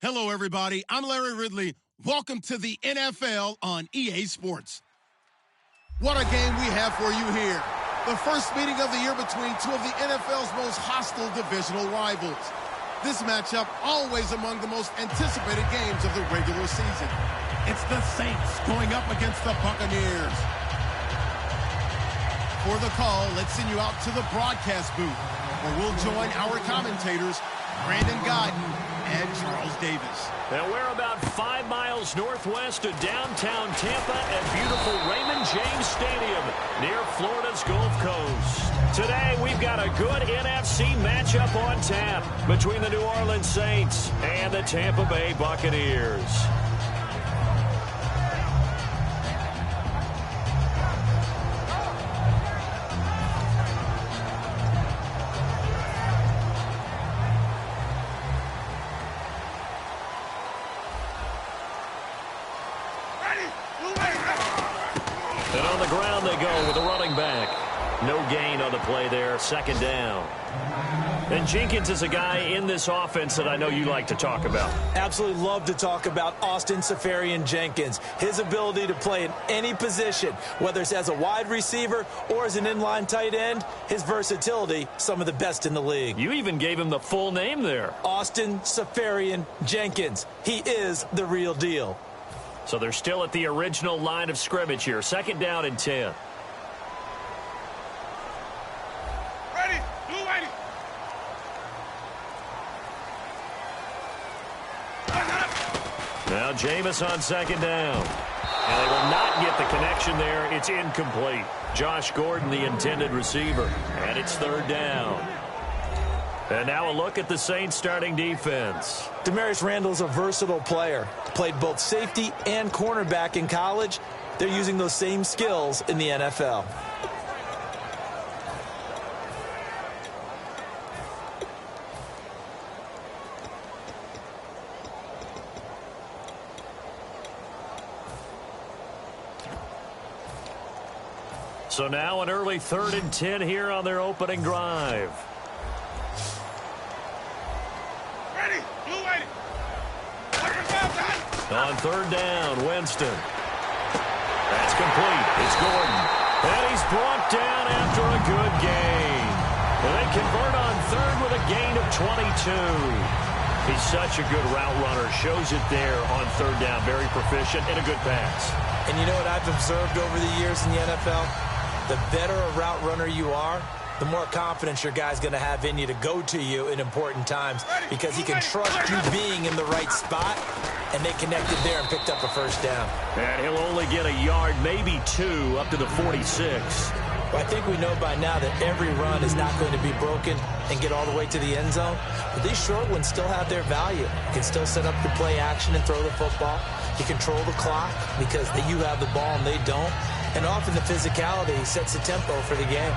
Hello, everybody. I'm Larry Ridley. Welcome to the NFL on EA Sports. What a game we have for you here. The first meeting of the year between two of the NFL's most hostile divisional rivals. This matchup always among the most anticipated games of the regular season. It's the Saints going up against the Buccaneers. For the call, let's send you out to the broadcast booth, where we'll join our commentators, Brandon Godden and Charles Davis. Now we're about 5 miles northwest of downtown Tampa at beautiful Raymond James Stadium near Florida's Gulf Coast. Today we've got a good NFC matchup on tap between the New Orleans Saints and the Tampa Bay Buccaneers. And on the ground they go with a running back. No gain on the play there, second down. And Jenkins is a guy in this offense that I know you like to talk about. Absolutely love to talk about Austin Seferian-Jenkins. His ability to play in any position, whether it's as a wide receiver or as an inline tight end, his versatility, some of the best in the league. You even gave him the full name there. Austin Seferian-Jenkins. He is the real deal. So they're still at the original line of scrimmage here. Second down and 10. Now Jameis on second down. And they will not get the connection there. It's incomplete. Josh Gordon, the intended receiver. And it's third down. And now a look at the Saints starting defense. Demarius Randall's a versatile player. Played both safety and cornerback in college. They're using those same skills in the NFL. So now an early 3rd and 10 here on their opening drive. On third down, Winston. That's complete. It's Gordon. And he's brought down after a good gain. And they convert on third with a gain of 22. He's such a good route runner. Shows it there on third down. Very proficient and a good pass. And you know what I've observed over the years in the NFL? The better a route runner you are, the more confidence your guy's going to have in you to go to you in important times, because he can trust you being in the right spot, and they connected there and picked up a first down. And he'll only get a yard, maybe 2, up to the 46. Well, I think we know by now that every run is not going to be broken and get all the way to the end zone. But these short ones still have their value. You can still set up your play action and throw the football. You control the clock because you have the ball and they don't. And often the physicality sets the tempo for the game.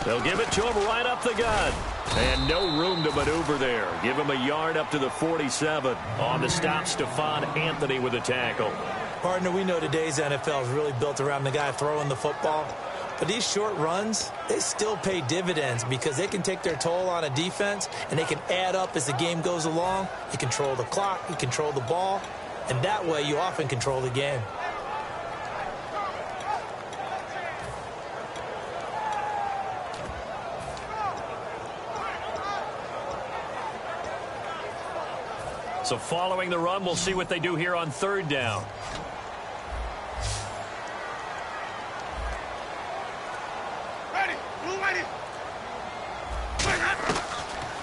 They'll give it to him right up the gut. And no room to maneuver there. Give him a yard up to the 47. On the stop, Stephon Anthony with a tackle. Partner, we know today's NFL is really built around the guy throwing the football. But these short runs, they still pay dividends because they can take their toll on a defense and they can add up as the game goes along. You control the clock, you control the ball, and that way you often control the game. So following the run, we'll see what they do here on third down.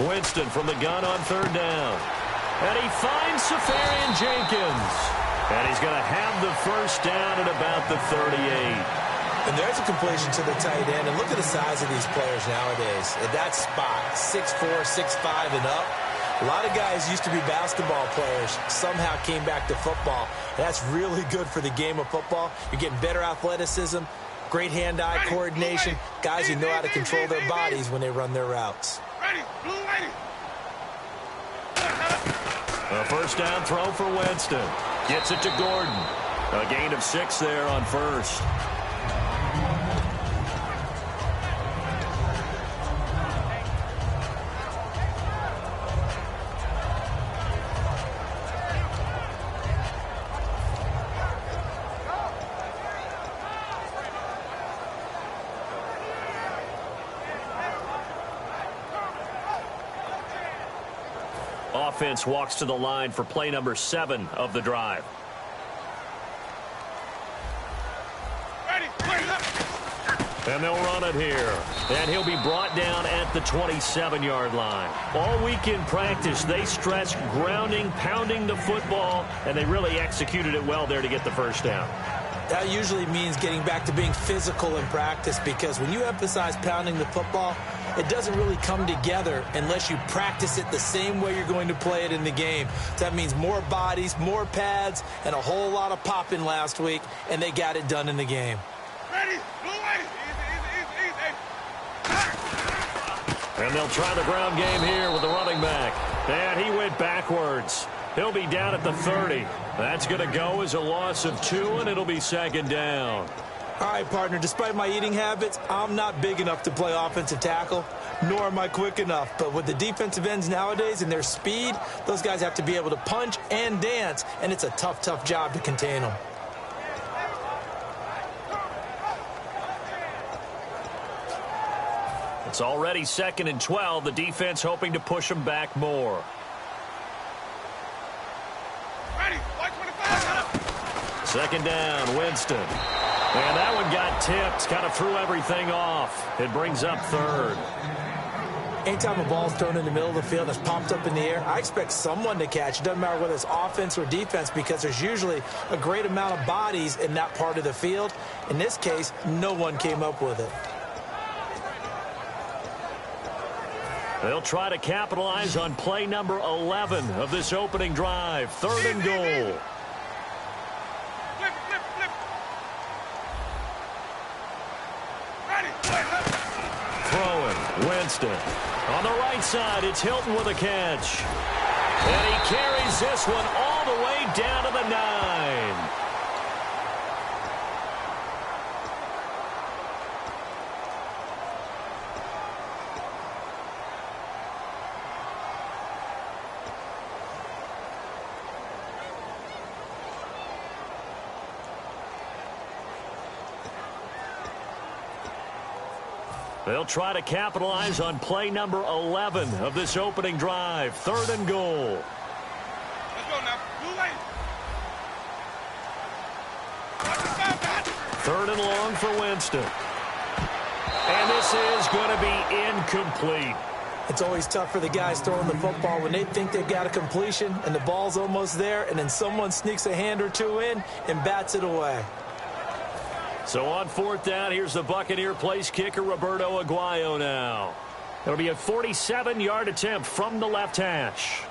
Winston from the gun on third down. And he finds Seferian-Jenkins. And he's going to have the first down at about the 38. And there's a completion to the tight end. And look at the size of these players nowadays. At that spot, 6'4", 6'5", and up. A lot of guys used to be basketball players, somehow came back to football. That's really good for the game of football. You're getting better athleticism, Great hand-eye coordination. Guys who know how to control their bodies when they run their routes. A first down throw for Winston. Gets it to Gordon. A gain of 6 there on first. Offense walks to the line for play number 7 of the drive. And they'll run it here. And he'll be brought down at the 27-yard line. All week in practice, they stressed grounding, pounding the football, and they really executed it well there to get the first down. That usually means getting back to being physical in practice, because when you emphasize pounding the football, it doesn't really come together unless you practice it the same way you're going to play it in the game. So that means more bodies, more pads, and a whole lot of popping last week, and they got it done in the game. And they'll try the ground game here with the running back. And he went backwards. He'll be down at the 30. That's going to go as a loss of 2, and it'll be second down. All right, partner, despite my eating habits, I'm not big enough to play offensive tackle, nor am I quick enough. But with the defensive ends nowadays and their speed, those guys have to be able to punch and dance, and it's a tough, tough job to contain them. It's already 2nd and 12. The defense hoping to push them back more. Second down, Winston. And that one got tipped, kind of threw everything off. It brings up 3rd. Anytime a ball's thrown in the middle of the field that's popped up in the air, I expect someone to catch. It doesn't matter whether it's offense or defense, because there's usually a great amount of bodies in that part of the field. In this case, no one came up with it. They'll try to capitalize on play number 11 of this opening drive. 3rd and goal. Throwing, Winston. On the right side, it's Hilton with a catch. And he carries this one all the way down to the 9. They'll try to capitalize on play number 11 of this opening drive. 3rd and goal. Let's go now. Too late. 3rd and long for Winston. And this is going to be incomplete. It's always tough for the guys throwing the football when they think they've got a completion and the ball's almost there, and then someone sneaks a hand or two in and bats it away. So on 4th down, here's the Buccaneer place kicker, Roberto Aguayo now. It'll be a 47-yard attempt from the left hash.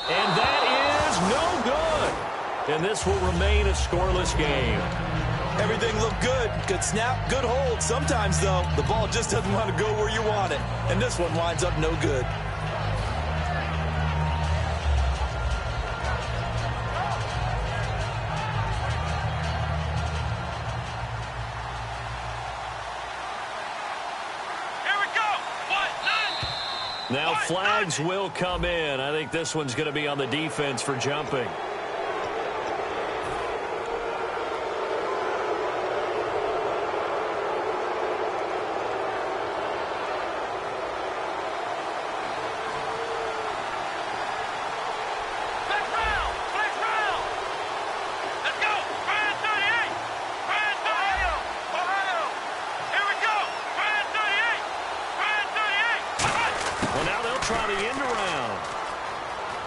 And that is no good. And this will remain a scoreless game. Everything looked good. Good snap, good hold. Sometimes, though, the ball just doesn't want to go where you want it. And this one winds up no good. Now flags will come in. I think this one's going to be on the defense for jumping.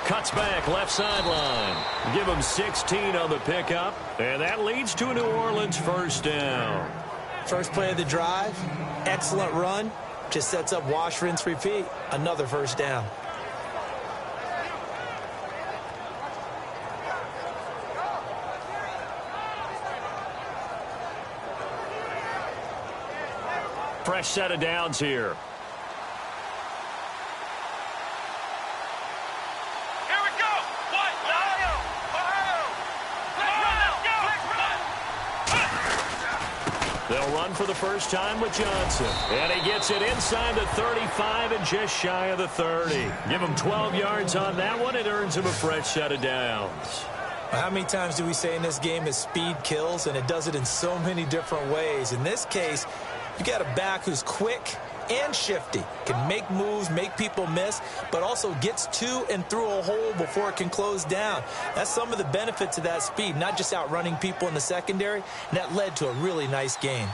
Cuts back, left sideline. Give him 16 on the pickup. And that leads to a New Orleans first down. First play of the drive. Excellent run. Just sets up wash, rinse, repeat. Another first down. Fresh set of downs here. They'll run for the first time with Johnson. And he gets it inside the 35 and just shy of the 30. Give him 12 yards on that one. It earns him a fresh set of downs. How many times do we say in this game that speed kills, and it does it in so many different ways? In this case, you got a back who's quick and shifty, can make moves, make people miss, but also gets to and through a hole before it can close down. That's some of the benefits of that speed, not just outrunning people in the secondary, and that led to a really nice gain.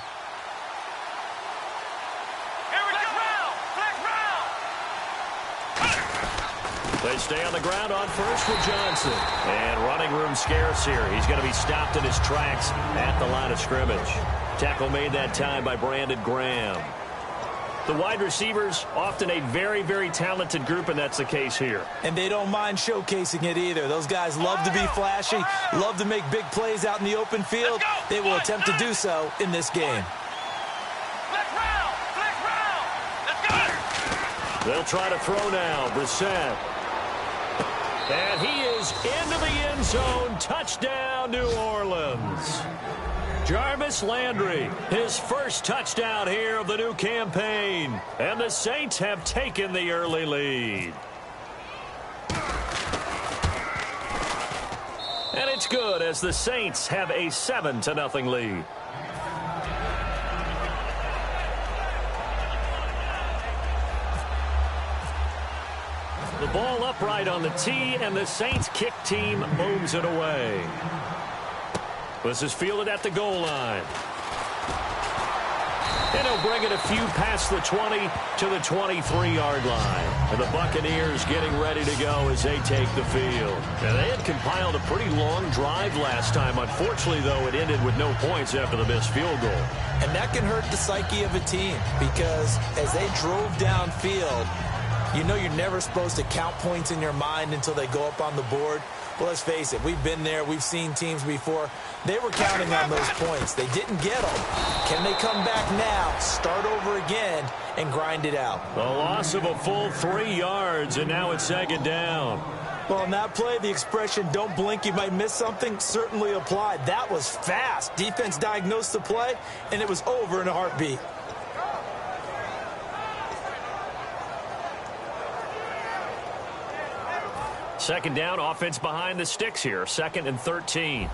They stay on the ground on first with Johnson. And running room scarce here. He's going to be stopped in his tracks at the line of scrimmage. Tackle made that time by Brandon Graham. The wide receivers, often a very, very talented group, and that's the case here. And they don't mind showcasing it either. Those guys love to be flashy, love to make big plays out in the open field. They will attempt to do so in this game. They'll try to throw now. Brissett. And he is into the end zone. Touchdown, New Orleans. Jarvis Landry, his first touchdown here of the new campaign. And the Saints have taken the early lead. And it's good as the Saints have a 7-0 lead. The ball upright on the tee, and the Saints kick team moves it away. This is fielded at the goal line. And he'll bring it a few past the 20 to the 23-yard line. And the Buccaneers getting ready to go as they take the field. And they had compiled a pretty long drive last time. Unfortunately, though, it ended with no points after the missed field goal. And that can hurt the psyche of a team because as they drove downfield, you know you're never supposed to count points in your mind until they go up on the board. Well, let's face it, we've been there. We've seen teams before. They were counting on those points. They didn't get them. Can they come back now, start over again, and grind it out? The loss of a full 3 yards, and now it's second down. Well, on that play, the expression, don't blink, you might miss something, certainly applied. That was fast. Defense diagnosed the play, and it was over in a heartbeat. Second down, offense behind the sticks here. 2nd and 13.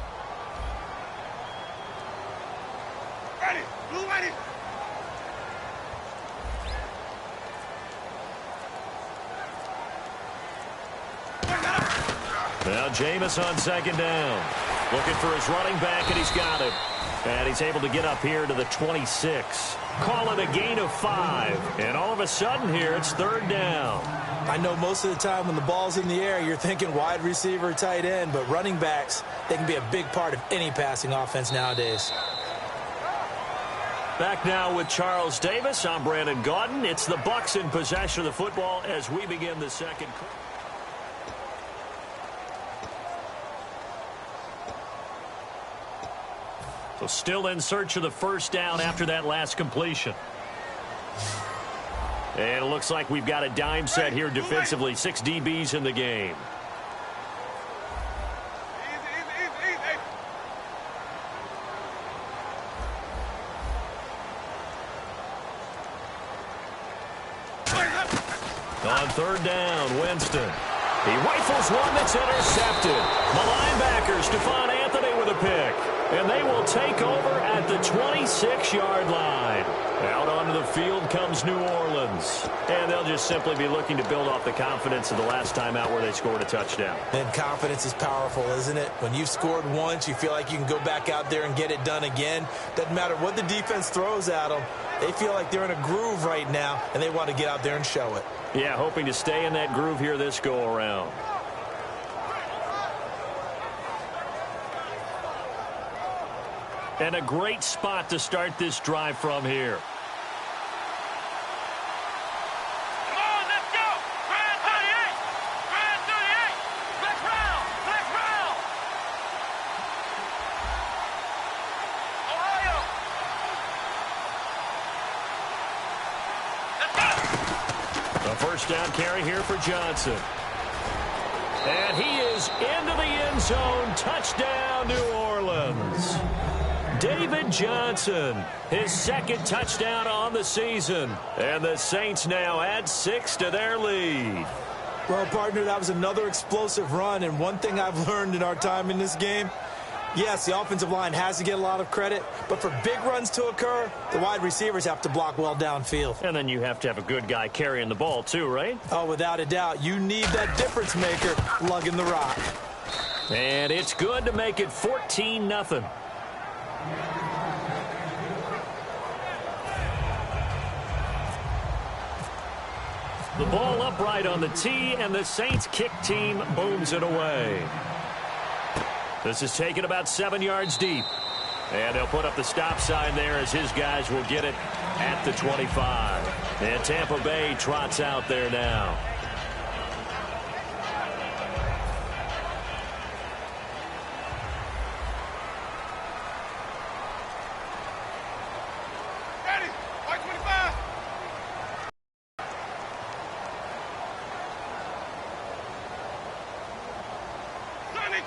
Now Jameis on second down. Looking for his running back, and he's got it. And he's able to get up here to the 26. Call it a gain of 5. And all of a sudden here, it's 3rd down. I know most of the time when the ball's in the air, you're thinking wide receiver, tight end, but running backs, they can be a big part of any passing offense nowadays. Back now with Charles Davis. I'm Brandon Gaudin. It's the Bucs in possession of the football as we begin the second quarter. So still in search of the first down after that last completion. And it looks like we've got a dime set here defensively. 6 DBs in the game. On 3rd down, Winston. He rifles one that's intercepted. The linebacker, Stephon Anthony, with a pick. And they will take over at the 26-yard line. Out onto the field comes New Orleans. And they'll just simply be looking to build off the confidence of the last time out where they scored a touchdown. And confidence is powerful, isn't it? When you've scored once, you feel like you can go back out there and get it done again. Doesn't matter what the defense throws at them. They feel like they're in a groove right now, and they want to get out there and show it. Yeah, hoping to stay in that groove here this go-around. And a great spot to start this drive from here. Come on, let's go! Brand 38! Brand 38! Black round! Black round! Ohio! First down carry here for Johnson. And he is into the end zone. Touchdown, New Orleans. David Johnson, his second touchdown on the season. And the Saints now add 6 to their lead. Well, partner, that was another explosive run. And one thing I've learned in our time in this game, yes, the offensive line has to get a lot of credit, but for big runs to occur, the wide receivers have to block well downfield. And then you have to have a good guy carrying the ball too, right? Oh, without a doubt. You need that difference maker lugging the rock. And it's good to make it 14-0. The ball upright on the tee, and the Saints kick team booms it away. This is taken about 7 yards deep. And they'll put up the stop sign there as his guys will get it at the 25. And Tampa Bay trots out there now. Ready, white 25. Sonic.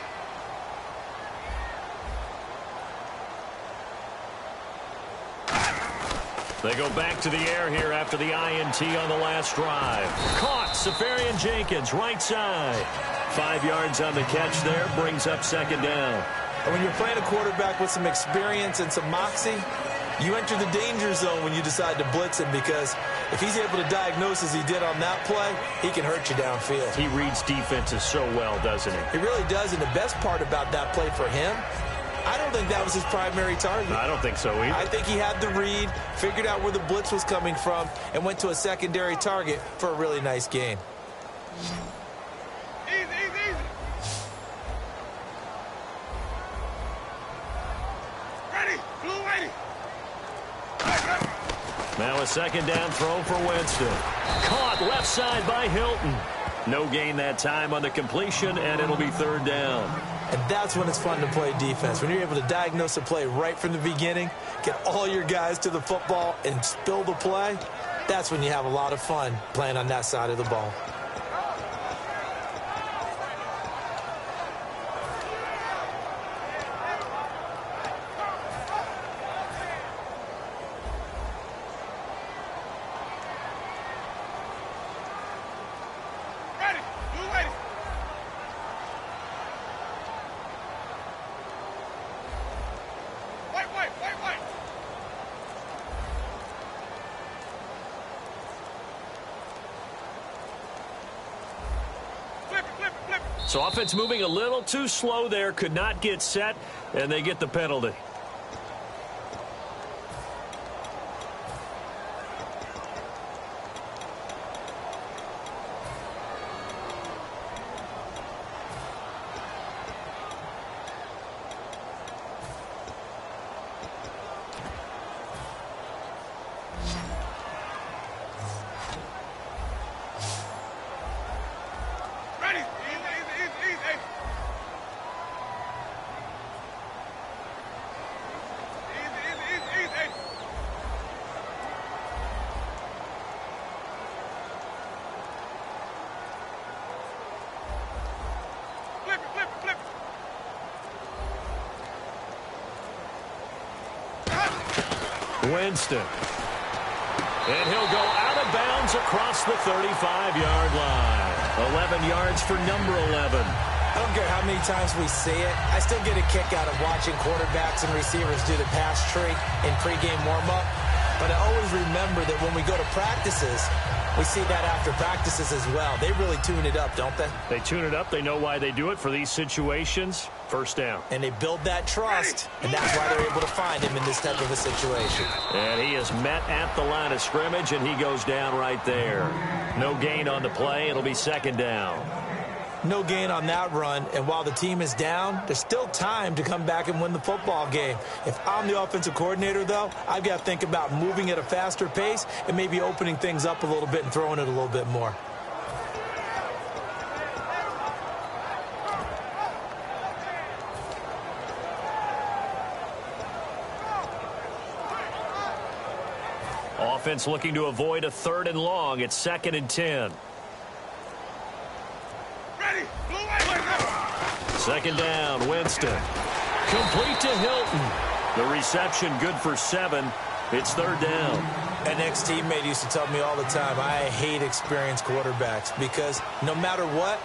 They go back to the air here after the INT on the last drive. Caught, Safarian Jenkins, right side. 5 yards on the catch there, brings up second down. And when you're playing a quarterback with some experience and some moxie, you enter the danger zone when you decide to blitz him, because if he's able to diagnose as he did on that play, he can hurt you downfield. He reads defenses so well, doesn't he? He really does, and the best part about that play for him, I don't think that was his primary target. I don't think so either. I think he had the read, figured out where the blitz was coming from, and went to a secondary target for a really nice gain. Easy, easy, easy. Ready, blue lady. Now a second down throw for Winston. Caught left side by Hilton. No gain that time on the completion, and it'll be third down. And that's when it's fun to play defense. When you're able to diagnose a play right from the beginning, get all your guys to the football, and spill the play, that's when you have a lot of fun playing on that side of the ball. Ready, blue lady. White, white, white, white. Flip it, flip it, flip it. So offense moving a little too slow there, could not get set, and they get the penalty. Ready, easy, easy, easy, easy. Easy, easy, easy, easy. Flip it, flip it, flip it. Winston. And he'll go out of bounds across the 35-yard line. 11 yards for number 11. I don't care how many times we see it. I still get a kick out of watching quarterbacks and receivers do the pass tree in pregame warm-up. But I always remember that when we go to practices, we see that after practices as well. They really tune it up, don't they? They tune it up. They know why they do it for these situations. First down. And they build that trust, and that's why they're able to find him in this type of a situation. And he is met at the line of scrimmage, and he goes down right there. No gain on the play. It'll be second down. No gain on that run, and while the team is down, there's still time to come back and win the football game. If I'm the offensive coordinator, though, I've got to think about moving at a faster pace and maybe opening things up a little bit and throwing it a little bit more. Offense looking to avoid a 3rd and long. It's 2nd and 10. Ready. Blue way. 2nd down, Winston. Complete to Hilton. The reception good for 7. It's 3rd down. An ex-teammate used to tell me all the time, I hate experienced quarterbacks because no matter what,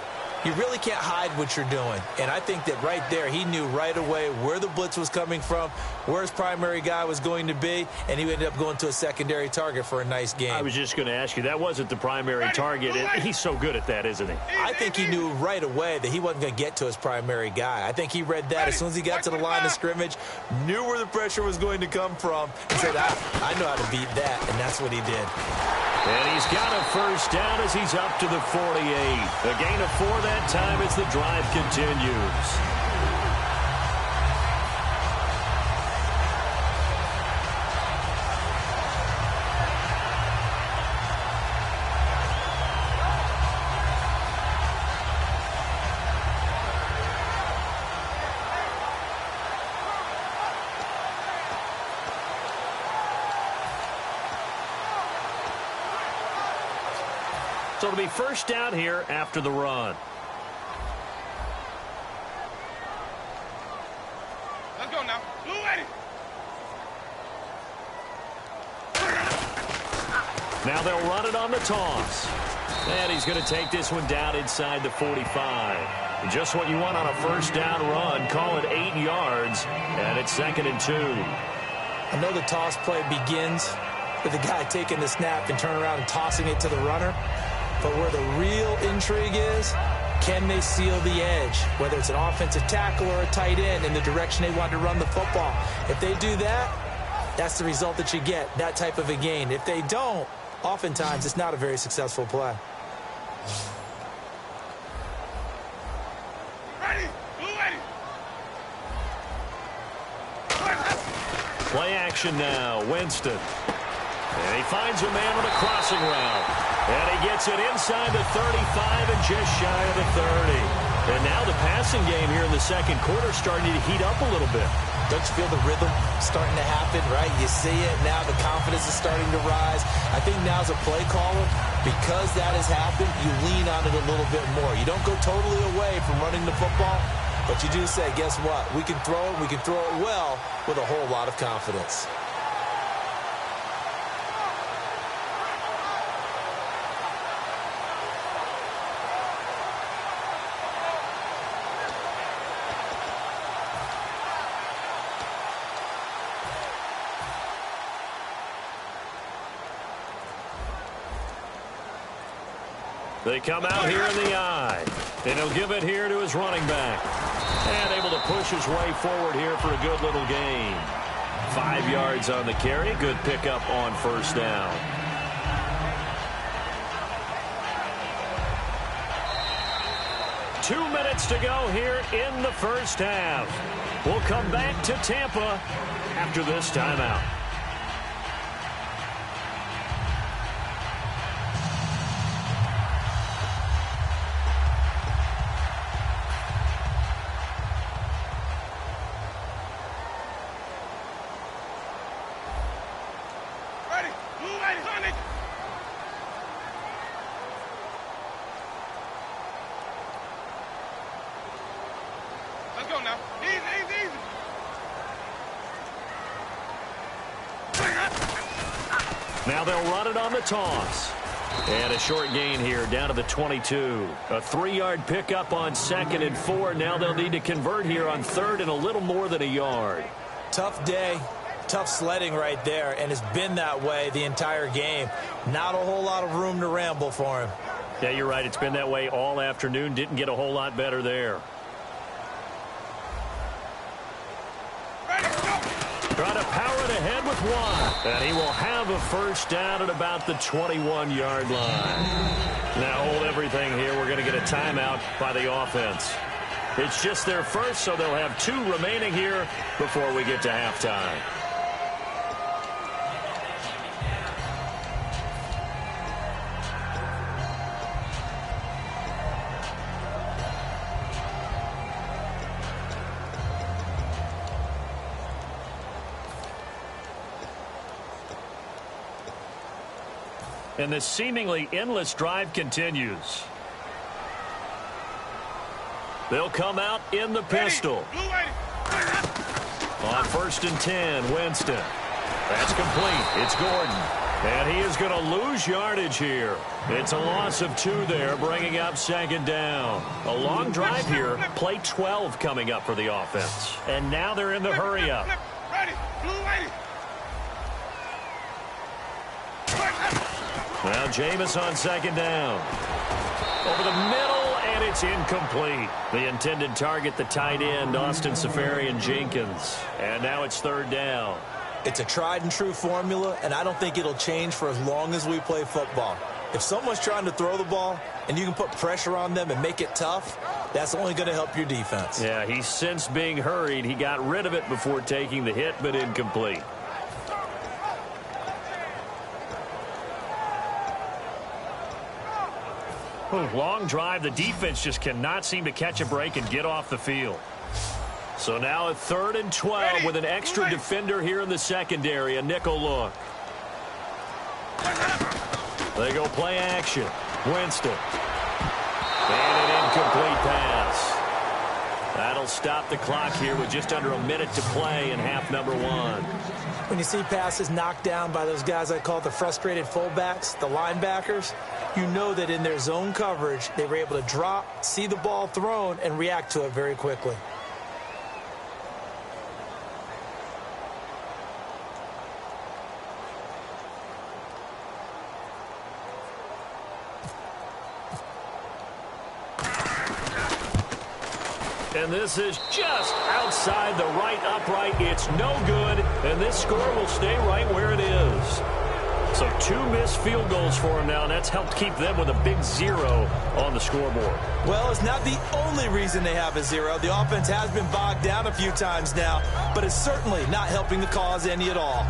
you really can't hide what you're doing. And I think that right there, he knew right away where the blitz was coming from, where his primary guy was going to be, and he ended up going to a secondary target for a nice game. I was just going to ask you, that wasn't the primary target. He's so good at that, isn't he? I think he knew right away that he wasn't going to get to his primary guy. I think he read that as soon as he got to the line of scrimmage, knew where the pressure was going to come from, and said, I know how to beat that, and that's what he did. And he's got a 1st down as he's up to the 48. A gain of 4 that time as the drive continues. So it'll be 1st down here after the run. Let's go now. Blue way. Now they'll run it on the toss. And he's going to take this one down inside the 45. Just what you want on a 1st down run. Call it 8 yards. And it's 2nd and 2. I know the toss play begins with the guy taking the snap and turning around and tossing it to the runner. But where the real intrigue is, can they seal the edge, whether it's an offensive tackle or a tight end in the direction they want to run the football? If they do that, that's the result that you get, that type of a gain. If they don't, oftentimes it's not a very successful play. Ready. Blue way. Play action now, Winston. And he finds a man on a crossing route. And he gets it inside the 35 and just shy of the 30. And now the passing game here in the 2nd quarter starting to heat up a little bit. Don't you feel the rhythm starting to happen, right? You see it now. The confidence is starting to rise. I think now as a play caller, because that has happened, you lean on it a little bit more. You don't go totally away from running the football, but you do say, guess what? We can throw it. We can throw it well with a whole lot of confidence. They come out here in the eye. And he'll give it here to his running back. And able to push his way forward here for a good little gain. 5 yards on the carry. Good pickup on 1st down. Two minutes to go here in the 1st half. We'll come back to Tampa after this timeout. Let's go now. Easy. Now they'll run it on the toss. And a short gain here down to the 22. A 3-yard pickup on 2nd and 4. Now they'll need to convert here on 3rd and a little more than a yard. Tough day. Tough sledding right there, and it's been that way the entire game. Not a whole lot of room to ramble for him. Yeah, you're right. It's been that way all afternoon. Didn't get a whole lot better there. Trying to power it ahead with 1. And he will have a 1st down at about the 21-yard line. Now hold everything here. We're going to get a timeout by the offense. It's just their first, so they'll have 2 remaining here before we get to halftime. And this seemingly endless drive continues. They'll come out in the pistol. On 1st and 10, Winston. That's complete. It's Gordon. And he is going to lose yardage here. It's a loss of 2 there, bringing up 2nd down. A long drive here. Play 12 coming up for the offense. And now they're in the hurry-up. Now Jameis on 2nd down. Over the middle, and it's incomplete. The intended target, the tight end, Austin Seferian-Jenkins. And now it's 3rd down. It's a tried-and-true formula, and I don't think it'll change for as long as we play football. If someone's trying to throw the ball and you can put pressure on them and make it tough, that's only going to help your defense. Yeah, he's since being hurried. He got rid of it before taking the hit, but incomplete. Long drive. The defense just cannot seem to catch a break and get off the field. So now a 3rd and 12 with an extra defender here in the secondary, a nickel look. They go play action. Winston. And an incomplete pass. That'll stop the clock here with just under a minute to play in half number 1. When you see passes knocked down by those guys I call the frustrated fullbacks, the linebackers, you know that in their zone coverage, they were able to drop, see the ball thrown, and react to it very quickly. And this is just outside the right upright. It's no good, and this score will stay right where it is. So 2 missed field goals for him now, and that's helped keep them with a big 0 on the scoreboard. Well, it's not the only reason they have a 0. The offense has been bogged down a few times now, but it's certainly not helping the cause any at all.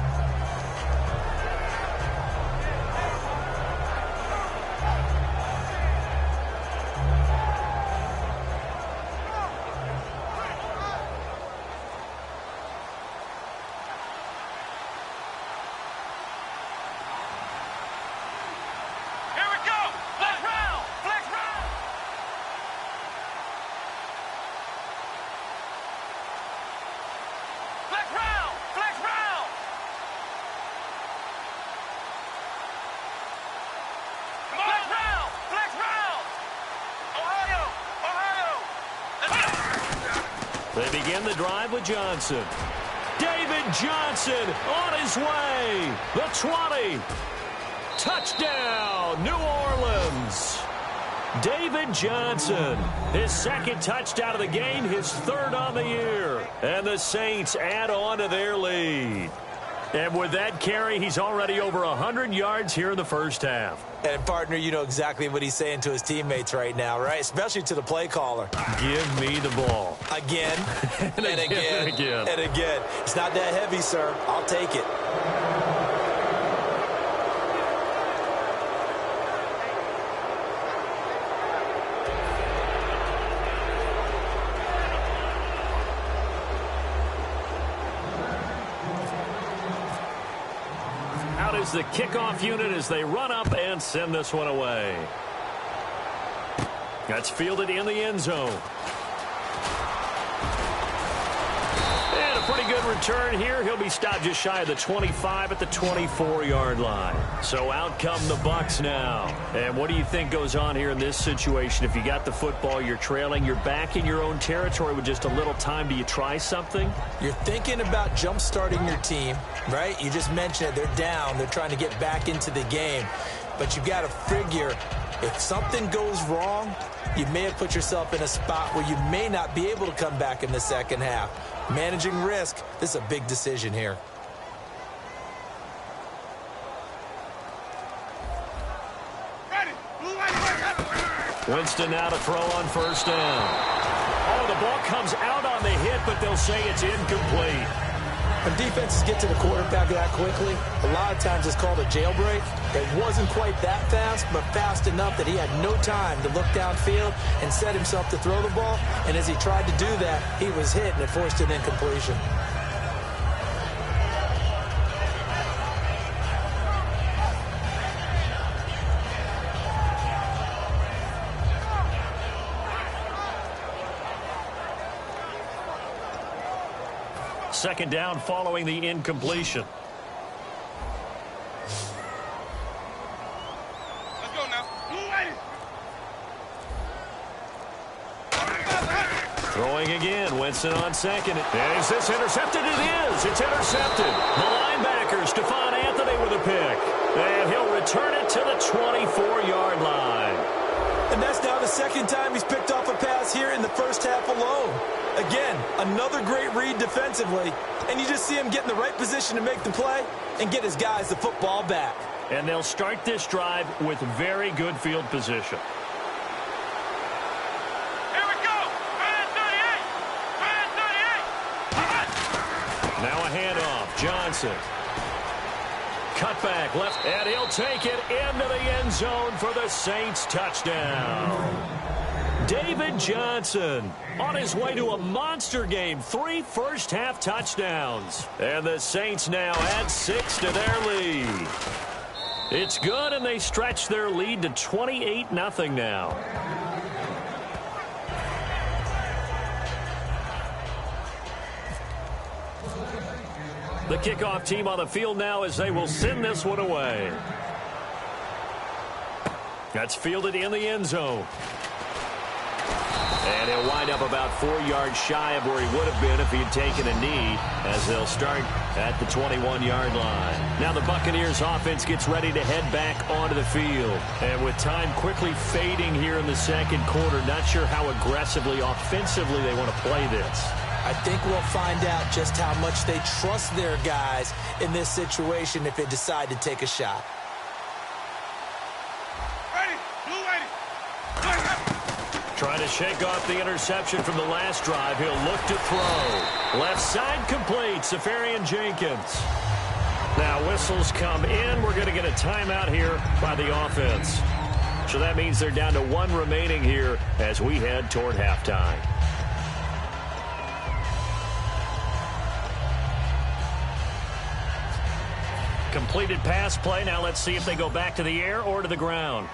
They begin the drive with Johnson. David Johnson on his way. The 20. Touchdown, New Orleans. David Johnson, his 2nd touchdown of the game, his 3rd on the year. And the Saints add on to their lead. And with that carry, he's already over 100 yards here in the first half. And, partner, you know exactly what he's saying to his teammates right now, right? Especially to the play caller. Give me the ball. Again, and again. And again. It's not that heavy, sir. I'll take it. Out is the kickoff unit as they run up and send this one away. That's fielded in the end zone. And a pretty good return here. He'll be stopped just shy of the 25 at the 24-yard line. So out come the Bucs now. And what do you think goes on here in this situation? If you got the football, you're trailing, you're back in your own territory with just a little time. Do you try something? You're thinking about jump-starting your team, right? You just mentioned it. They're down. They're trying to get back into the game. But you've got to figure if something goes wrong, you may have put yourself in a spot where you may not be able to come back in the second half. Managing risk, this is a big decision here. Winston now to throw on 1st down. Oh, the ball comes out on the hit, but they'll say it's incomplete. When defenses get to the quarterback that quickly, a lot of times it's called a jailbreak. It wasn't quite that fast, but fast enough that he had no time to look downfield and set himself to throw the ball. And as he tried to do that, he was hit, and it forced an incompletion. Second down following the incompletion. Let's go now. Throwing again. Winston on second. And is this intercepted? It is. It's intercepted. The linebacker, Stephon Anthony, with a pick. And he'll return it to the 24-yard line. And that's now the second time he's picked off a pass here in the first half alone. Again, another great read defensively. And you just see him get in the right position to make the play and get his guys the football back. And they'll start this drive with very good field position. Here we go. Man 38. Man 38. Now a handoff. Johnson. Cutback left, and he'll take it into the end zone for the Saints touchdown. David Johnson on his way to a monster game. 3 first-half touchdowns. And the Saints now add 6 to their lead. It's good, and they stretch their lead to 28-0 now. The kickoff team on the field now as they will send this one away. That's fielded in the end zone. And he'll wind up about 4 yards shy of where he would have been if he had taken a knee, as they'll start at the 21-yard line. Now the Buccaneers offense gets ready to head back onto the field. And with time quickly fading here in the second quarter, not sure how aggressively, offensively they want to play this. I think we'll find out just how much they trust their guys in this situation if they decide to take a shot. Ready. Blue ready. Trying to shake off the interception from the last drive. He'll look to throw. Left side complete. Safarian Jenkins. Now whistles come in. We're going to get a timeout here by the offense. So that means they're down to 1 remaining here as we head toward halftime. Completed pass play. Now let's see if they go back to the air or to the ground.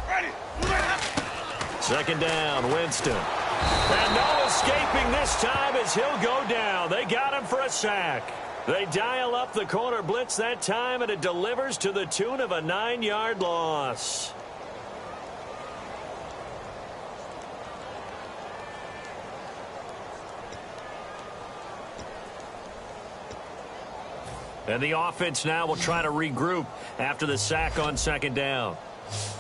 Ready. Second down, Winston. And no escaping this time as he'll go down. They got him for a sack. They dial up the corner blitz that time, and it delivers to the tune of a 9-yard loss. And the offense now will try to regroup after the sack on second down.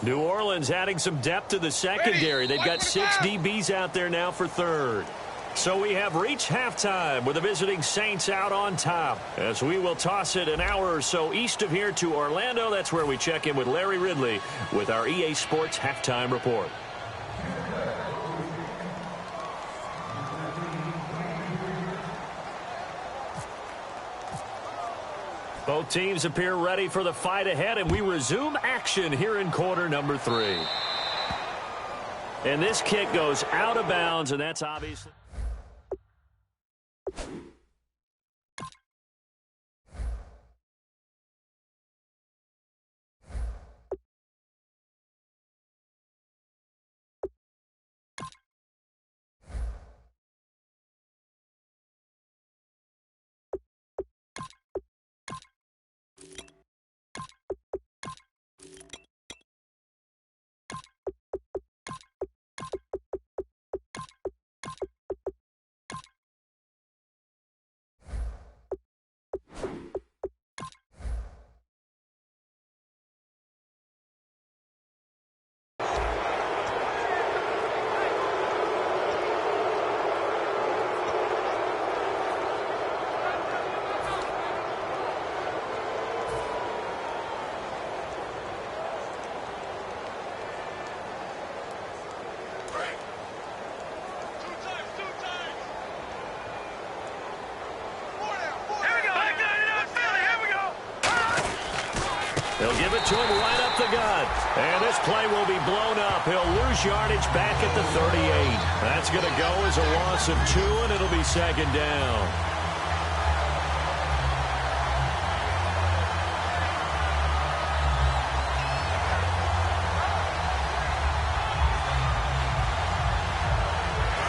New Orleans adding some depth to the secondary. They've got 6 DBs out there now for third. So we have reached halftime with the visiting Saints out on top, as we will toss it an hour or so east of here to Orlando. That's where we check in with Larry Ridley with our EA Sports Halftime Report. Both teams appear ready for the fight ahead, and we resume action here in quarter number 3. And this kick goes out of bounds, and that's obviously... They'll give it to him right up the gut. And this play will be blown up. He'll lose yardage back at the 38. That's going to go as a loss of 2, and it'll be second down.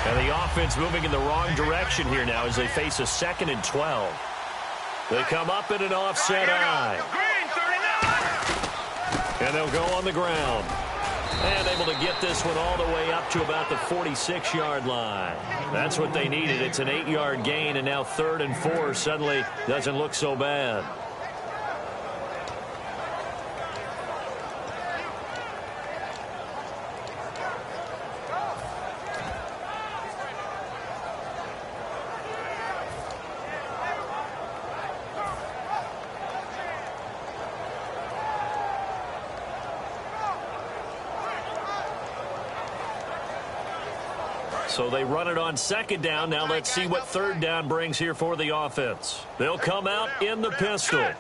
And the offense moving in the wrong direction here now as they face a 2nd and 12. They come up in an offset eye. And they'll go on the ground. And able to get this one all the way up to about the 46-yard line. That's what they needed. It's an 8-yard gain, and now 3rd and 4 suddenly doesn't look so bad. So they run it on 2nd down. Now let's see what 3rd down brings here for the offense. They'll come out in the pistol. On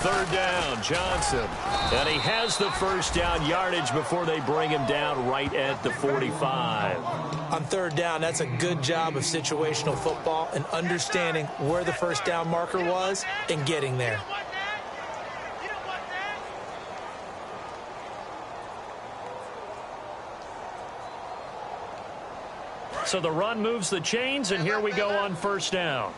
3rd down, Johnson. And he has the 1st down yardage before they bring him down right at the 45. On 3rd down, that's a good job of situational football and understanding where the 1st down marker was and getting there. So the run moves the chains, and here we go on 1st down.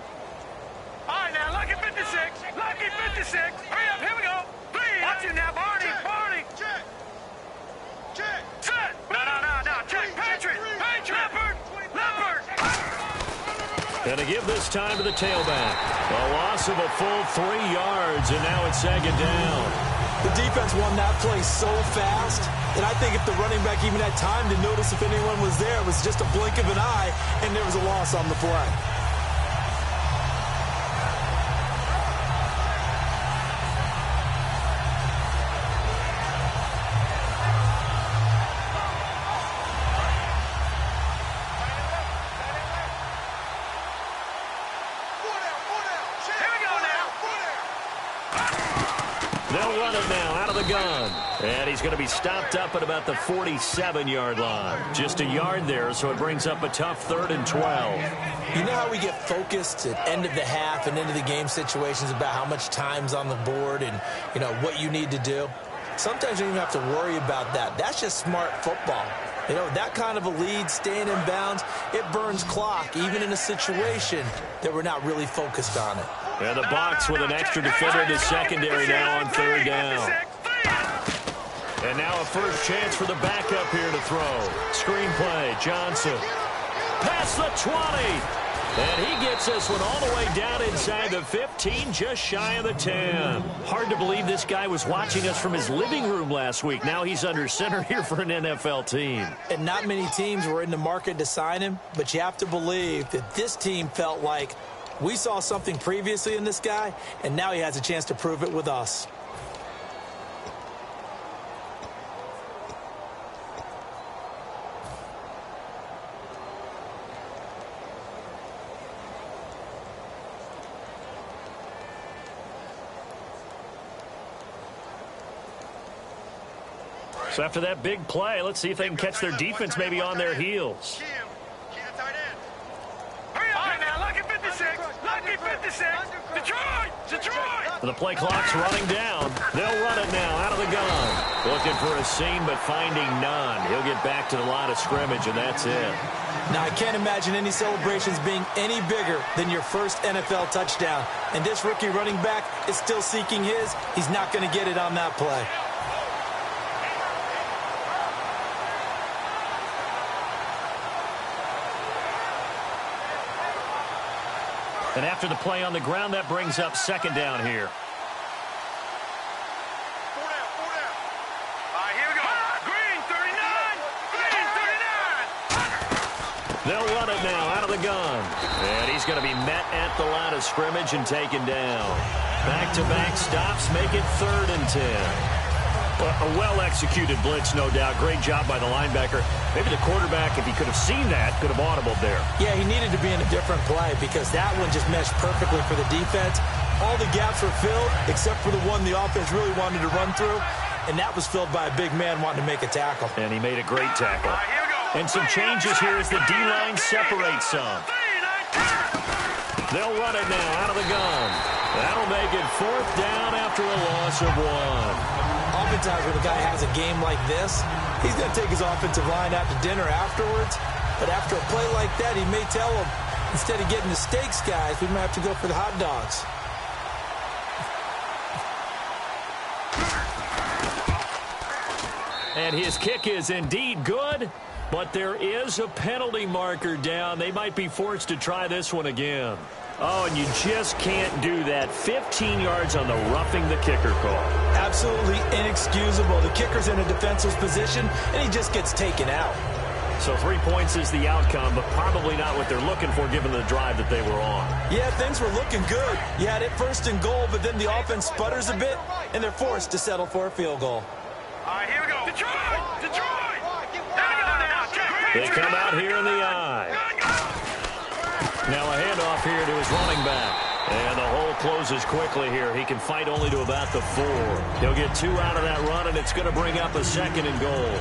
All right, now, lucky 56. Lucky 56. Hurry up, here we go. Please. Watch it now, Barney. Barney. Check. Check. Set. No. Check. Patriot. Leopard. Leopard. And to give this time to the tailback. A loss of a full 3 yards, and now it's 2nd down. The defense won that play so fast, and I think if the running back even had time to notice if anyone was there, it was just a blink of an eye, and there was a loss on the play. They'll run it now out of the gun. And he's going to be stopped up at about the 47-yard line. Just a yard there, so it brings up a tough 3rd and 12. You know how we get focused at end of the half and into the game situations about how much time's on the board and, you know, what you need to do? Sometimes you don't even have to worry about that. That's just smart football. You know, that kind of a lead, staying in bounds, it burns clock, even in a situation that we're not really focused on it. And the box with an extra defender in the secondary now on 3rd down. And now a first chance for the backup here to throw. Screen play, Johnson. Past the 20. And he gets this one all the way down inside the 15, just shy of the 10. Hard to believe this guy was watching us from his living room last week. Now he's under center here for an NFL team. And not many teams were in the market to sign him, but you have to believe that this team felt like we saw something previously in this guy, and now he has a chance to prove it with us. So after that big play, let's see if they can catch their defense maybe on their heels. The play clock's running down. They'll run it now out of the gun. Looking for a seam, but finding none. He'll get back to the line of scrimmage, and that's it. Now, I can't imagine any celebrations being any bigger than your first NFL touchdown. And this rookie running back is still seeking his. He's not going to get it on that play. And after the play on the ground, that brings up 2nd down here. They'll run it now out of the gun. And he's going to be met at the line of scrimmage and taken down. Back-to-back stops make it 3rd and 10. A well-executed blitz, no doubt. Great job by the linebacker. Maybe the quarterback, if he could have seen that, could have audibled there. Yeah, he needed to be in a different play because that one just meshed perfectly for the defense. All the gaps were filled except for the one the offense really wanted to run through, and that was filled by a big man wanting to make a tackle. And he made a great tackle. And some changes here as the D-line separates some. They'll run it now out of the gun. That'll make it 4th down after a loss of 1. Oftentimes when a guy has a game like this, he's going to take his offensive line out to dinner afterwards. But after a play like that, he may tell them, instead of getting the steaks, guys, we might have to go for the hot dogs. And his kick is indeed good, but there is a penalty marker down. They might be forced to try this one again. Oh, and you just can't do that. 15 yards on the roughing the kicker call. Absolutely inexcusable. The kicker's in a defensive position, and he just gets taken out. So 3 points is the outcome, but probably not what they're looking for given the drive that they were on. Yeah, things were looking good. You had it 1st and goal, but then the offense sputters a bit, and they're forced to settle for a field goal. All right, here we go. Detroit! Detroit! Now. They come out here in the eye. Now a handoff here to his running back. And the hole closes quickly here. He can fight only to about the 4. He'll get 2 out of that run, and it's going to bring up a 2nd and goal.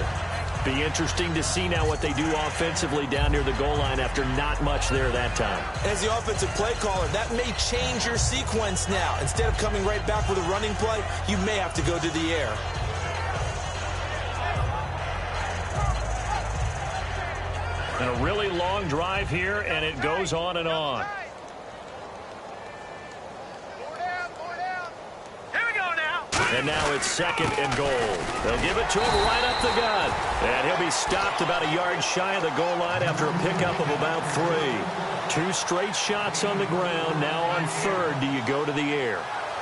Be interesting to see now what they do offensively down near the goal line after not much there that time. As the offensive play caller, that may change your sequence now. Instead of coming right back with a running play, you may have to go to the air. And a really long drive here, and it goes on and on. And now it's 2nd and goal. They'll give it to him right up the gut. And he'll be stopped about a yard shy of the goal line after a pickup of about 3. 2 straight shots on the ground. Now on 3rd, do you go to the air?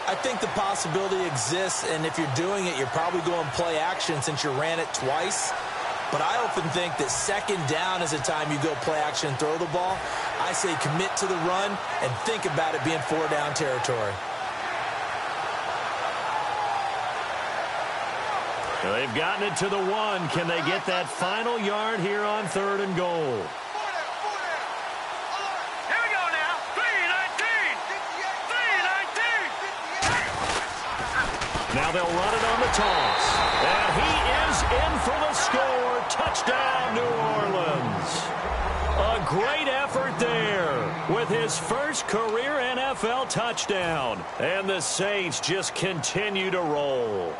I think the possibility exists, and if you're doing it, you're probably going play action since you ran it twice. But I often think that 2nd down is a time you go play action and throw the ball. I say commit to the run and think about it being 4-down territory. Well, they've gotten it to the 1. Can they get that final yard here on 3rd and goal? Here we go now. 3-19. 3-19. Now they'll run it on the toss. And he is in for the score. Touchdown, New Orleans. A great effort there with his first career NFL touchdown. And the Saints just continue to roll.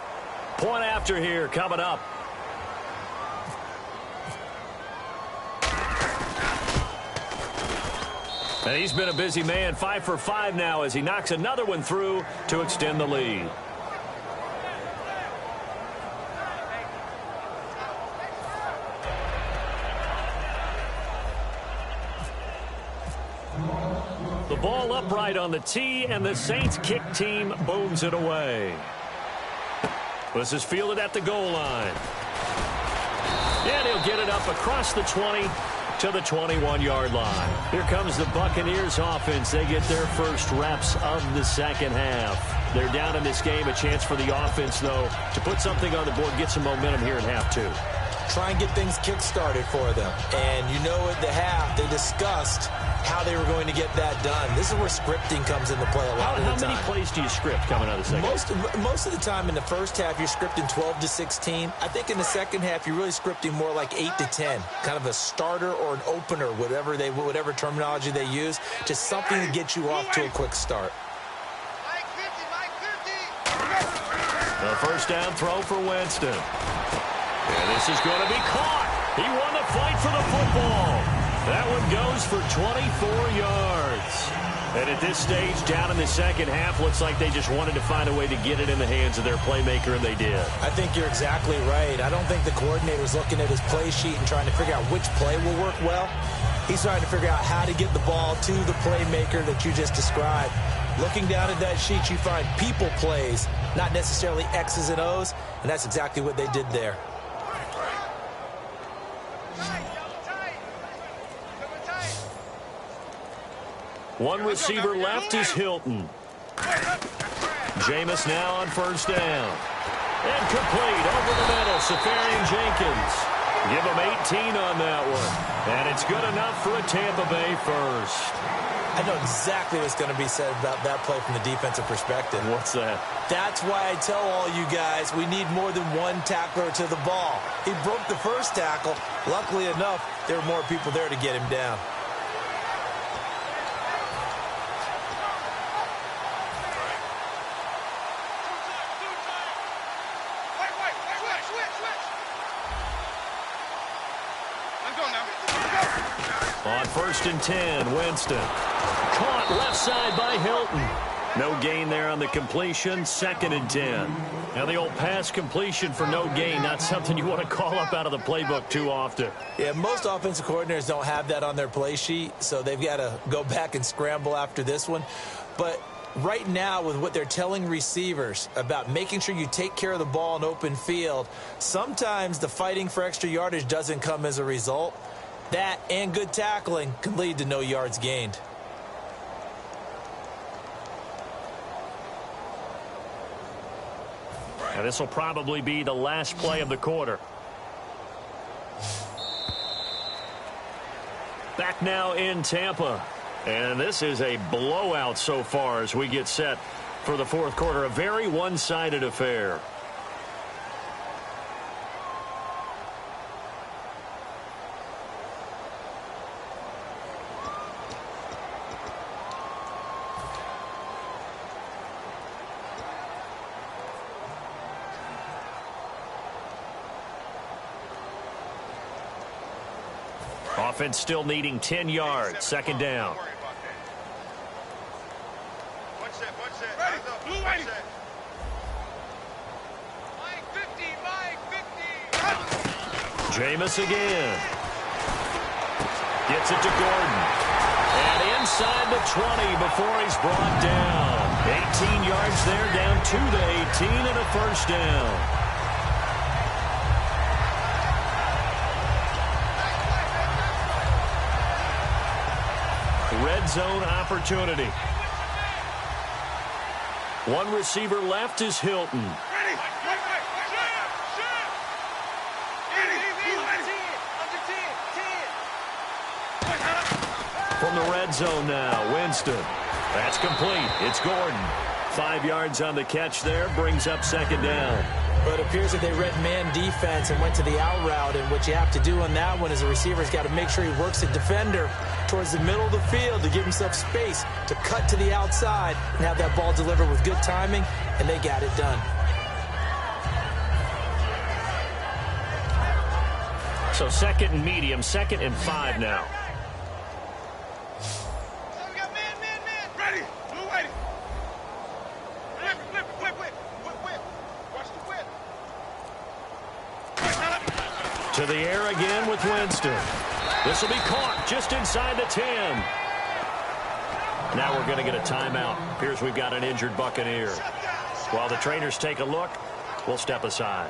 Point after here coming up. And he's been a busy man, 5 for 5 now as he knocks another one through to extend the lead. The ball upright on the tee, and the Saints kick team booms it away. This is fielded at the goal line. And he'll get it up across the 20 to the 21-yard line. Here comes the Buccaneers offense. They get their first reps of the 2nd half. They're down in this game. A chance for the offense, though, to put something on the board, get some momentum here in half 2. Try and get things kick-started for them. And you know at the half, they discussed how they were going to get that done. This is where scripting comes into play a lot of the time. How many plays do you script coming out of the 2nd? Most of the time in the first half, you're scripting 12 to 16. I think in the 2nd half, you're really scripting more like 8 to 10. Kind of a starter or an opener, whatever terminology they use. Just something to get you off to a quick start. The first down throw for Winston. And this is going to be caught. He won the fight for the football. That one goes for 24 yards. And at this stage, down in the 2nd half, looks like they just wanted to find a way to get it in the hands of their playmaker, and they did. I think you're exactly right. I don't think the coordinator's looking at his play sheet and trying to figure out which play will work well. He's trying to figure out how to get the ball to the playmaker that you just described. Looking down at that sheet, you find people plays, not necessarily X's and O's, and that's exactly what they did there. One receiver left is Hilton. Jameis now on first down. And complete over the middle, Safarian Jenkins. Give him 18 on that one. And it's good enough for a Tampa Bay first. I know exactly what's going to be said about that play from the defensive perspective. What's that? That's why I tell all you guys we need more than one tackler to the ball. He broke the first tackle. Luckily enough, there were more people there to get him down. On 1st and 10, Winston. Caught left side by Hilton. No gain there on the completion. 2nd and 10. Now the old pass completion for no gain, not something you want to call up out of the playbook too often. Yeah, most offensive coordinators don't have that on their play sheet, so they've got to go back and scramble after this one. But right now, with what they're telling receivers about making sure you take care of the ball in open field, sometimes the fighting for extra yardage doesn't come as a result. That and good tackling can lead to no yards gained. And this will probably be the last play of the quarter. Back now in Tampa. And this is a blowout so far as we get set for the 4th quarter. A very one-sided affair. Offense still needing 10 yards. 2nd down. Jameis again. Gets it to Gordon. And inside the 20 before he's brought down. 18 yards there, down to the 18 and a 1st down. Red zone opportunity. One receiver left is Hilton. From the red zone now, Winston. That's complete. It's Gordon. 5 yards on the catch there, brings up 2nd down. But it appears that they read man defense and went to the out route, and what you have to do on that one is the receiver's got to make sure he works the defender towards the middle of the field to give himself space to cut to the outside and have that ball delivered with good timing, and they got it done. So 2nd and medium, 2nd and 5 now. To the air again with Winston. This will be caught just inside the 10. Now we're going to get a timeout. Appears we've got an injured Buccaneer. While the trainers take a look, we'll step aside.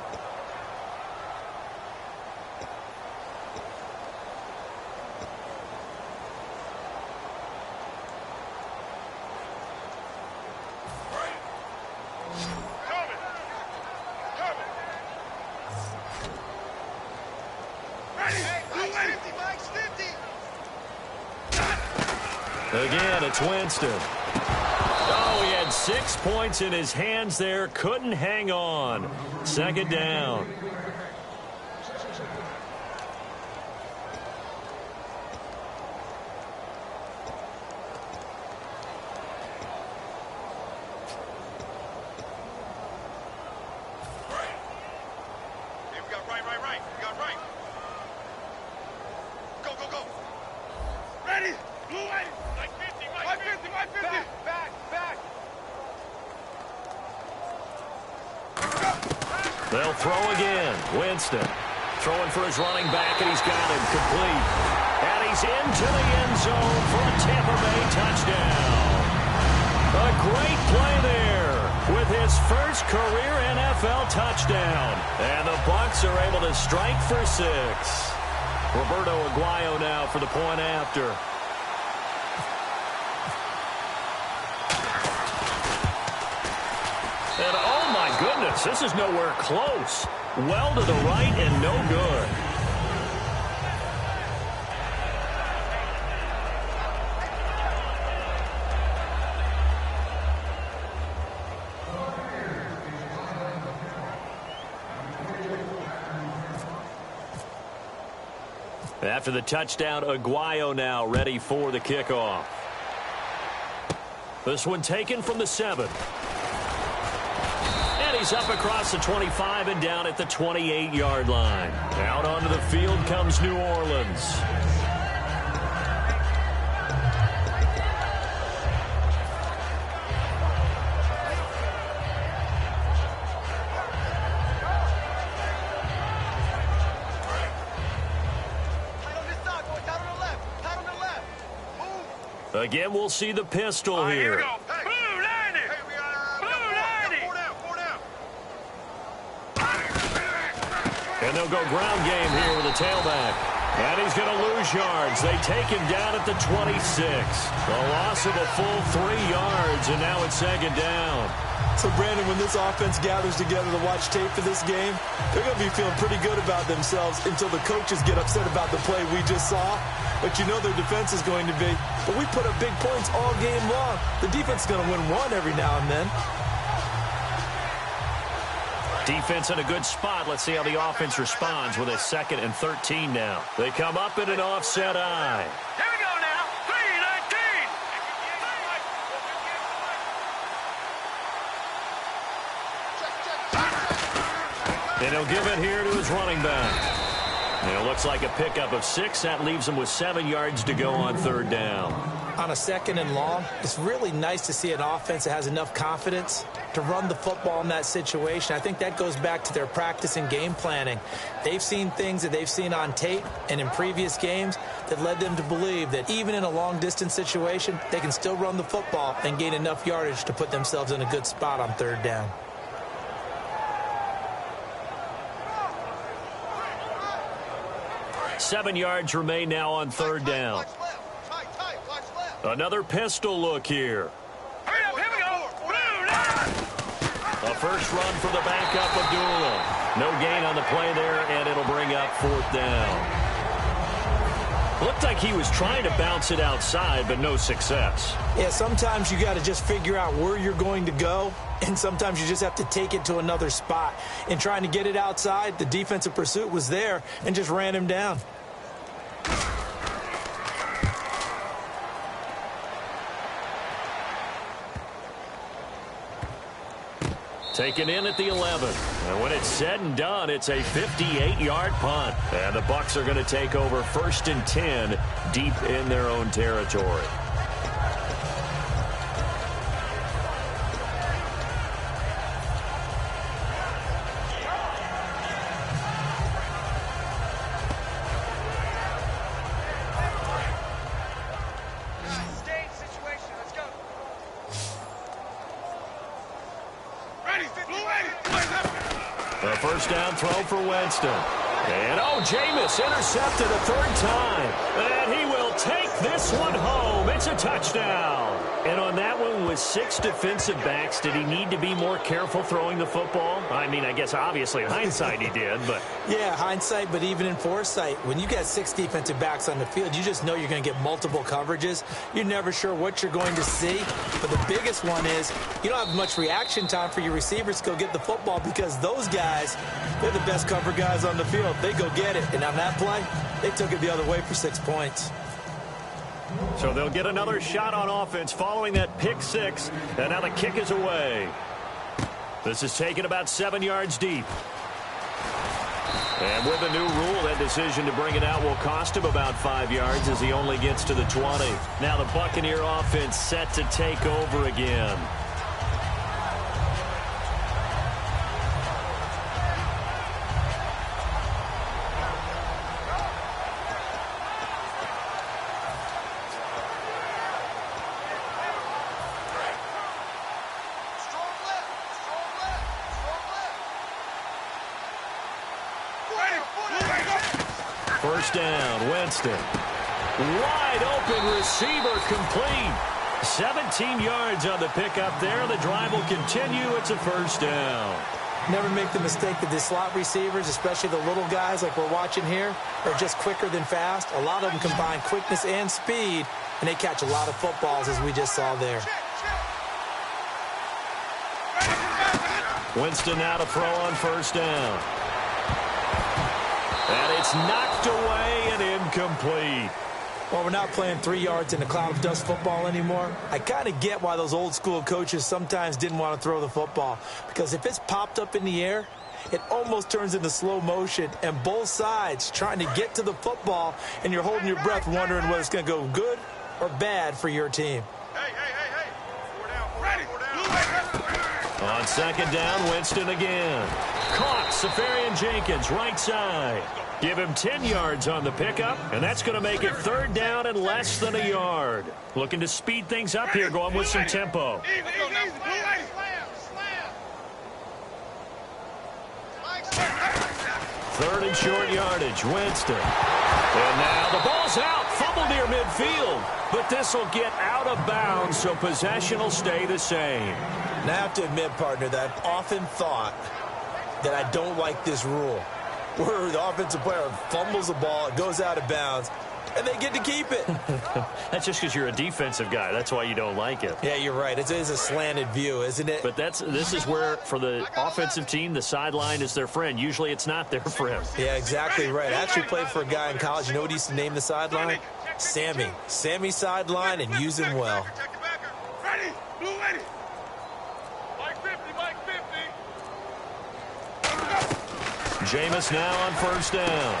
Again, it's Winston. Oh, he had 6 points in his hands there. Couldn't hang on. 2nd down. They'll throw again. Winston throwing for his running back, and he's got him complete. And he's into the end zone for a Tampa Bay touchdown. A great play there with his first career NFL touchdown. And the Bucs are able to strike for 6. Roberto Aguayo now for the point after. And oh my goodness, this is nowhere close. Well to the right and no good. After the touchdown, Aguayo now ready for the kickoff. This one taken from the 7. And he's up across the 25 and down at the 28-yard line. Out onto the field comes New Orleans. Again, we'll see the pistol Here here. we go. Blue 90. Blue 90. And they'll go ground game here with a tailback. And he's going to lose yards. They take him down at the 26. A loss of a full 3 yards, and now it's second down. So, Brandon, when this offense gathers together to watch tape for this game, they're going to be feeling pretty good about themselves until the coaches get upset about the play we just saw. But you know their defense is going to be. But we put up big points all game long. The defense is going to win one every now and then. Defense in a good spot. Let's see how the offense responds with a 2nd and 13 now. They come up in an offset eye. Here we go now. 3-19. And he'll give it here to his running back. And it looks like a pickup of 6. That leaves him with 7 yards to go on 3rd down. On a 2nd and long, it's really nice to see an offense that has enough confidence to run the football in that situation. I think that goes back to their practice and game planning. They've seen things that they've seen on tape and in previous games that led them to believe that even in a long-distance situation, they can still run the football and gain enough yardage to put themselves in a good spot on 3rd down. Seven yards remain now on 3rd down. Another pistol look here. Hurry up, here we go. Blue 90. A first run for the backup Abdullah. No gain on the play there, and it'll bring up 4th down. Looked like he was trying to bounce it outside, but no success. Yeah, sometimes you got to just figure out where you're going to go, and sometimes you just have to take it to another spot. In trying to get it outside, the defensive pursuit was there and just ran him down. Taken in at the 11. And when it's said and done, it's a 58-yard punt. And the Bucs are going to take over 1st and 10 deep in their own territory. A first down throw for Winston. And, Jameis intercepted a 3rd time. And he will take this one home. It's a touchdown. And on that one, with 6 defensive backs, did he need to be more careful throwing the football? I mean, I guess obviously in hindsight he did, but... Yeah, hindsight, but even in foresight, when you got 6 defensive backs on the field, you just know you're going to get multiple coverages. You're never sure what you're going to see. But the biggest one is you don't have much reaction time for your receivers to go get the football because those guys, they're the best cover guys on the field. They go get it. And on that play, they took it the other way for 6 points. So they'll get another shot on offense following that pick 6. And now the kick is away. This is taken about 7 yards deep. And with the new rule, that decision to bring it out will cost him about 5 yards as he only gets to the 20. Now the Buccaneer offense set to take over again. First down, Winston. Wide open receiver complete. 17 yards on the pickup there. The drive will continue. It's a first down. Never make the mistake that the slot receivers, especially the little guys like we're watching here, are just quicker than fast. A lot of them combine quickness and speed, and they catch a lot of footballs, as we just saw there. Winston now to throw on first down. And it's knocked away and incomplete. Well, we're not playing 3 yards in a cloud of dust football anymore. I kind of get why those old school coaches sometimes didn't want to throw the football. Because if it's popped up in the air, it almost turns into slow motion. And both sides trying to get to the football, and you're holding your breath wondering whether it's going to go good or bad for your team. Hey. 4 down. On On second down, Winston again. Caught. Safarian Jenkins, right side. Give him 10 yards on the pickup, and that's going to make it third down and less than a yard. Looking to speed things up here, going with some tempo. Third and short yardage, Winston. And now the ball's out, fumbled near midfield. But this will get out of bounds, so possession will stay the same. Now I have to admit, partner, that I've often thought that I don't like this rule, where the offensive player fumbles the ball, it goes out of bounds, and they get to keep it. That's just because you're a defensive guy. That's why you don't like it. Yeah, you're right. It is a slanted view, isn't it? But this is where, for the offensive team, the sideline is their friend. Usually it's not their friend. Yeah, exactly right. I actually played for a guy in college. You know what he used to name the sideline? Sammy. Sammy sideline, and use him well. Ready, blue ready. Mike 50, Mike 50. Jameis now on first down.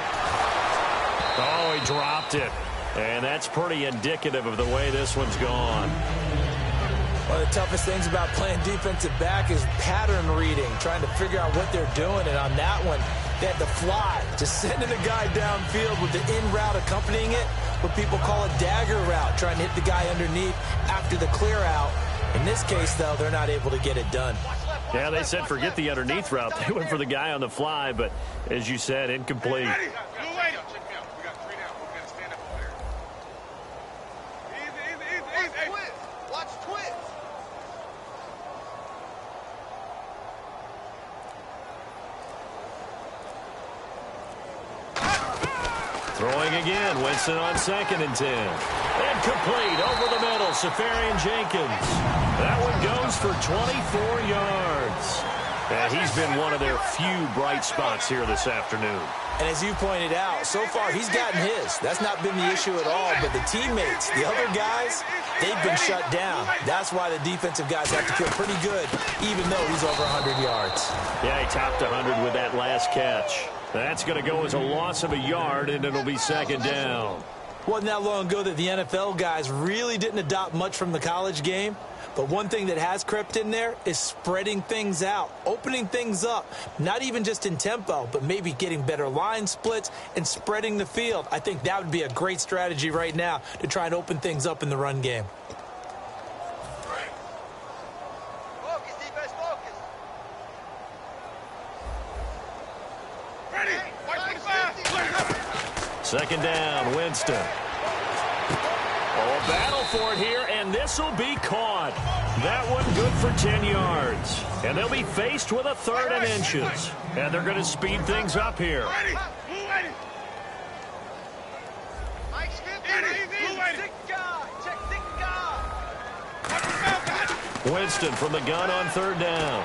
Oh, he dropped it. And that's pretty indicative of the way this one's gone. One of the toughest things about playing defensive back is pattern reading, trying to figure out what they're doing. And on that one, they had to fly, just sending the guy downfield with the in route accompanying it, what people call a dagger route, trying to hit the guy underneath after the clear out. In this case, though, they're not able to get it done. Yeah, they said forget the underneath route. They went for the guy on the fly, but as you said, incomplete. Throwing again, Winston on second and 10. And complete over the middle, Safarian Jenkins. That one goes for 24 yards. And he's been one of their few bright spots here this afternoon. And as you pointed out, so far he's gotten his. That's not been the issue at all. But the teammates, the other guys, they've been shut down. That's why the defensive guys have to feel pretty good, even though he's over 100 yards. Yeah, he topped 100 with that last catch. That's going to go as a loss of a yard, and it'll be second down. Wasn't that long ago that the NFL guys really didn't adopt much from the college game. But one thing that has crept in there is spreading things out, opening things up, not even just in tempo, but maybe getting better line splits and spreading the field. I think that would be a great strategy right now to try and open things up in the run game. Focus, defense, focus. Ready, 25. Second down, Winston. Oh, a battle for it here, and this will be caught. That one good for 10 yards. And they'll be faced with a third and inches. And they're going to speed things up here. Ready, blue ready. Mike's 50, blue ready. Sick guy, check sick guy. Winston from the gun on third down.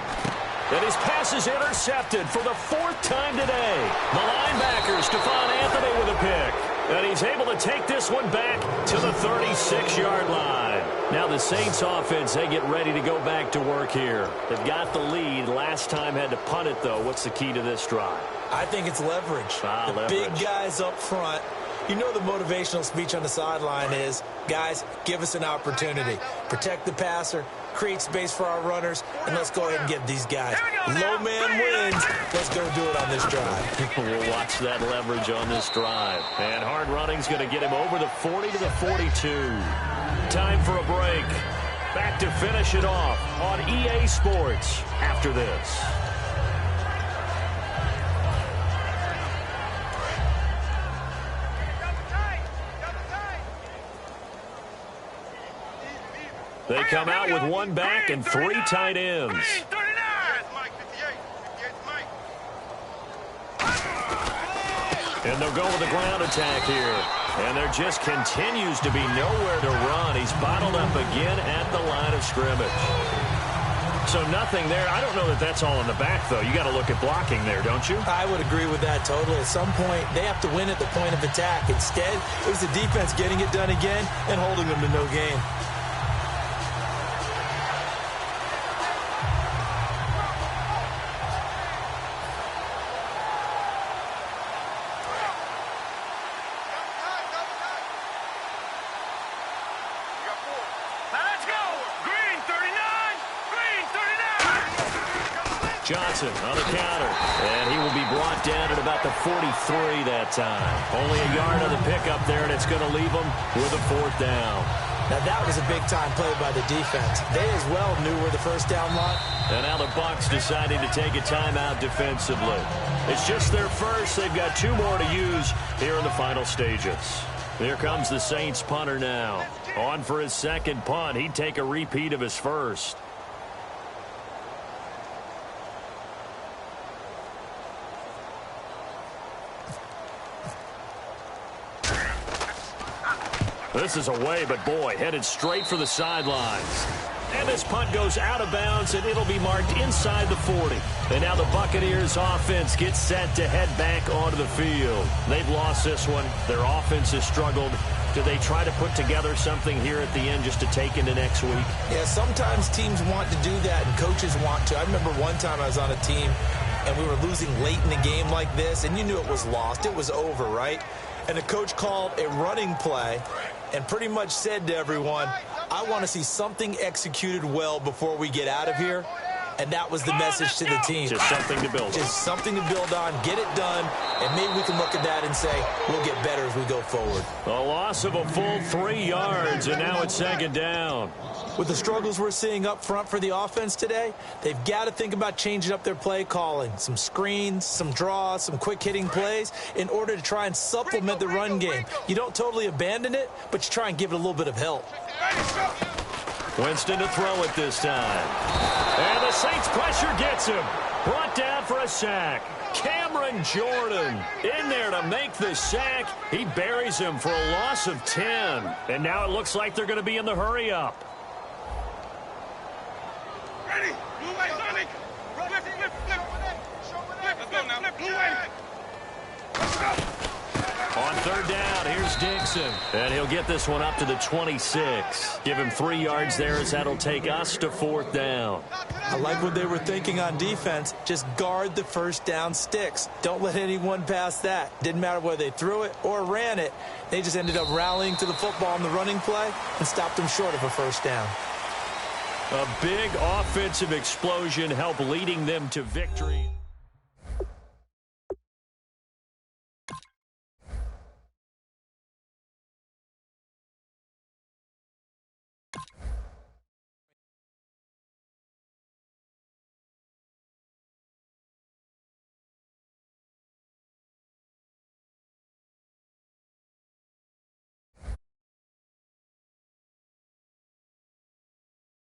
And his pass is intercepted for the fourth time today. The linebacker, Stephon Anthony, with a pick. And he's able to take this one back to the 36-yard line. Now the Saints offense, they get ready to go back to work here. They've got the lead. Last time had to punt it, though. What's the key to this drive? I think it's leverage. The big guys up front. You know the motivational speech on the sideline is, guys, give us an opportunity. Protect the passer, create space for our runners, and let's go ahead and get these guys. Low man wins. Let's go do it on this drive. We'll watch that leverage on this drive. And hard running's going to get him over the 40 to the 42. Time for a break. Back to finish it off on EA Sports after this. They come out with one back and three tight ends. And they'll go with the ground attack here. And there just continues to be nowhere to run. He's bottled up again at the line of scrimmage. So nothing there. I don't know that that's all in the back, though. You got to look at blocking there, don't you? I would agree with that totally. At some point, they have to win at the point of attack. Instead, it was the defense getting it done again and holding them to no gain. Johnson on the counter, and he will be brought down at about the 43 that time. Only a yard on the pickup there, and it's going to leave him with a 4th down. Now that was a big-time play by the defense. They as well knew where the first down line. And now the Bucs deciding to take a timeout defensively. It's just their first. They've got 2 more to use here in the final stages. Here comes the Saints punter now. On for his second punt. He'd take a repeat of his first. This is away, but boy, headed straight for the sidelines. And this punt goes out of bounds, and it'll be marked inside the 40. And now the Buccaneers offense gets set to head back onto the field. They've lost this one. Their offense has struggled. Do they try to put together something here at the end just to take into next week? Yeah, sometimes teams want to do that, and coaches want to. I remember one time I was on a team, and we were losing late in the game like this, and you knew it was lost. It was over, right? And the coach called a running play and pretty much said to everyone, I want to see something executed well before we get out of here. And that was the message to the team. Just something to build on. Just something to build on, get it done, and maybe we can look at that and say, we'll get better as we go forward. A loss of a full 3 yards, and now it's 2nd down. With the struggles we're seeing up front for the offense today, they've got to think about changing up their play calling. Some screens, some draws, some quick-hitting plays in order to try and supplement the run game. You don't totally abandon it, but you try and give it a little bit of help. Winston to throw it this time. And the Saints pressure gets him. Brought down for a sack. Cameron Jordan in there to make the sack. He buries him for a loss of 10. And now it looks like they're going to be in the hurry-up. Ready? Blue way, Sonic. Flip, flip, flip. Let's go now. Blue way. Let's go. On 3rd down, here's Dixon. And he'll get this one up to the 26. Give him 3 yards there as that'll take us to 4th down. I like what they were thinking on defense. Just guard the first down sticks. Don't let anyone pass that. Didn't matter whether they threw it or ran it. They just ended up rallying to the football on the running play and stopped them short of a first down. A big offensive explosion helped leading them to victory.